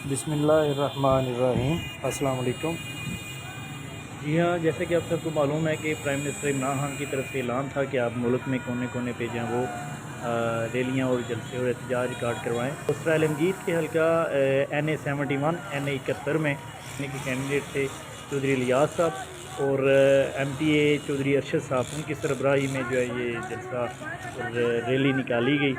बिस्मिल्लाहिर्रहमानिर्रहीम। अस्सलाम वालेकुम। जी हाँ, जैसे कि आप सबको मालूम है कि प्राइम मिनिस्टर इमरान खान की तरफ से ऐलान था कि आप मुल्क में कोने कोने पे जो हैं वो रैलियाँ और जलसे और एहतजाज रिकॉर्ड करवाएँ। उसरा आलमगीर के हल्का NA 71 NA 71 में के कैंडिडेट थे चौधरी इलियास साहब और MTA चौधरी अरशद साहब, उनकी सरबराही में जो है ये जलसा और रैली निकाली गई।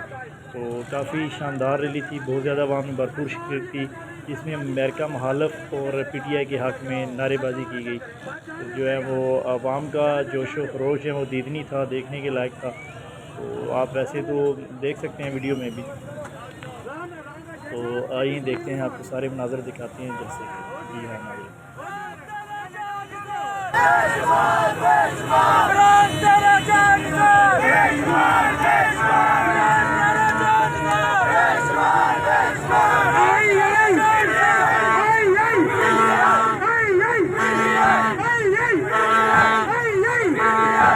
तो काफ़ी शानदार रैली थी, बहुत ज़्यादा अवाम में भरपूर शिरकत थी, जिसमें अमेरिका मुखालफ और PTI के हक़ में नारेबाजी की गई। तो जो है वो आवाम का जोश व खरोश है वो दीदनी था, देखने के लायक था। तो आप वैसे तो देख सकते हैं वीडियो में भी। तो आइए देखते हैं, आपको सारे मनाज़र दिखाते हैं जैसे कि। जी हाँ नाज़रीन,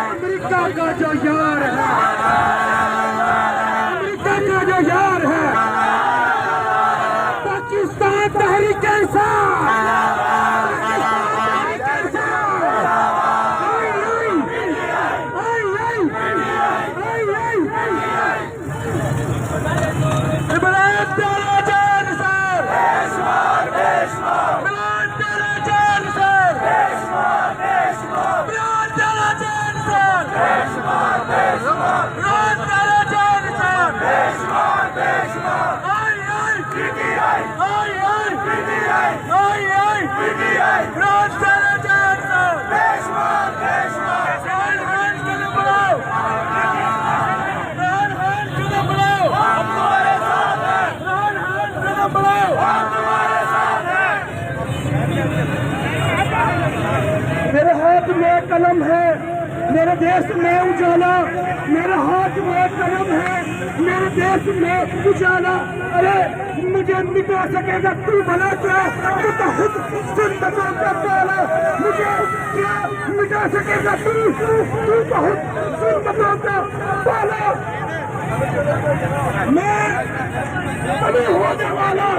अमेरिका का जो यार है, अमेरिका का जो यार है, पाकिस्तान तहरीक इंसाफ, मेरे हाथ में कलम है, मेरे देश में उजाला, मेरे हाथ में कलम है, मेरे देश में उजाला। अरे मुझे मिटा सकेगा तू भला क्या, तू तो खुद सुंदरों का पाला, मुझे क्या मिटा सकेगा तू तो खुद सुंदरों का पाला। मैं बड़ी होने वाला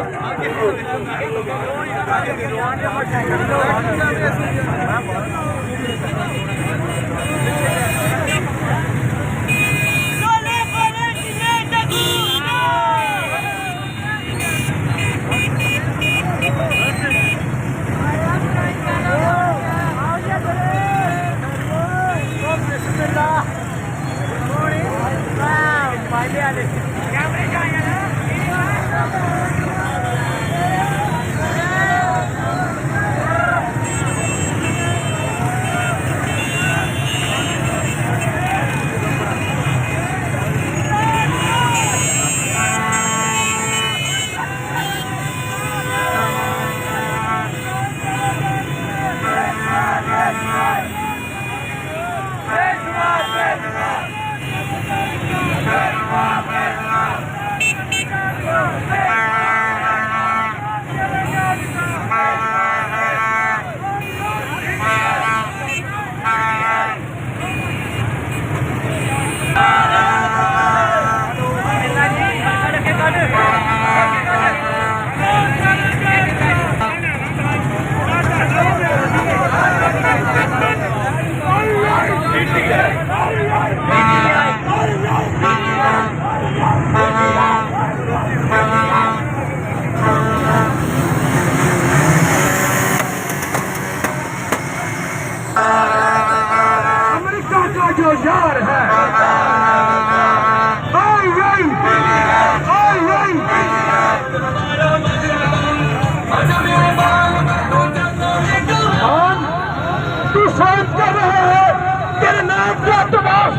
अमेरिका का जो यार है, तू साइन कर रहा है, तेरे नाम का तबाश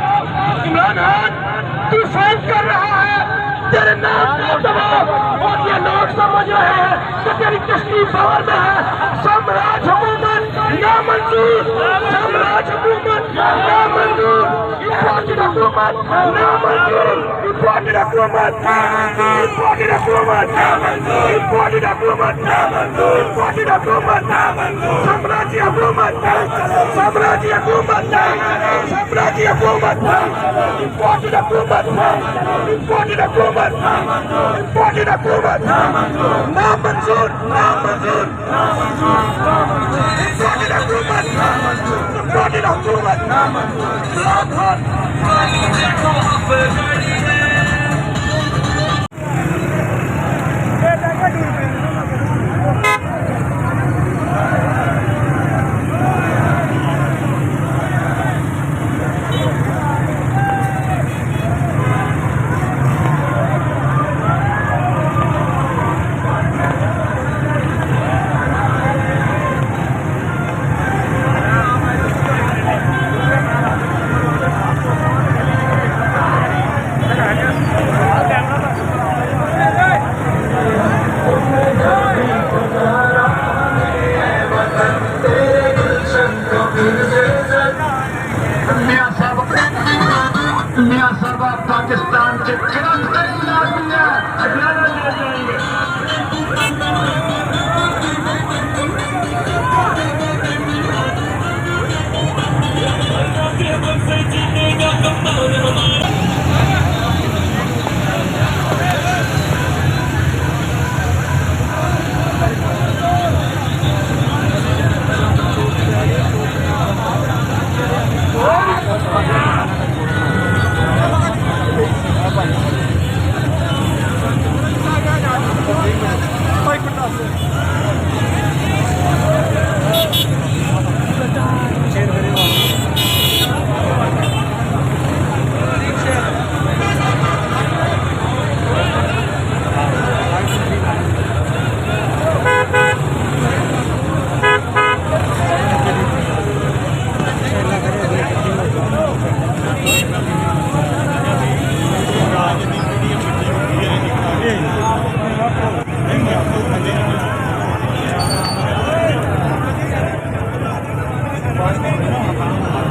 इमरान खान, तू साइन कर रहा है, तेरे नाम का तबाश, और ये लोग समझ रहे हैं कि तेरी कश्ती पावर में है, साम्राज्य हुकूमत नामन नामंजूर साम्राज्य हुकूमत नामंजूर इंपोर्टेड हुकूमत नामंजूर इंपोर्टेड हुकूमत इंपोर्टेड हुकूमत इंपोर्टेड हुकूमत इंपोर्टेड हुकूमत साम्राज्य हुकूमत साम्राज्य हुकूमत साम्राज्य हुकूमत इंपोर्टेड हुकूमत इंपोर्टेड हुकूमत इंपोर्टेड हुकूमत नामंजूर नामंजूर इंपोर्टेड हुकूमत इंपोर्टेड हुकूमत नामंजूर पाकिस्तान के खिलाफ Gracias.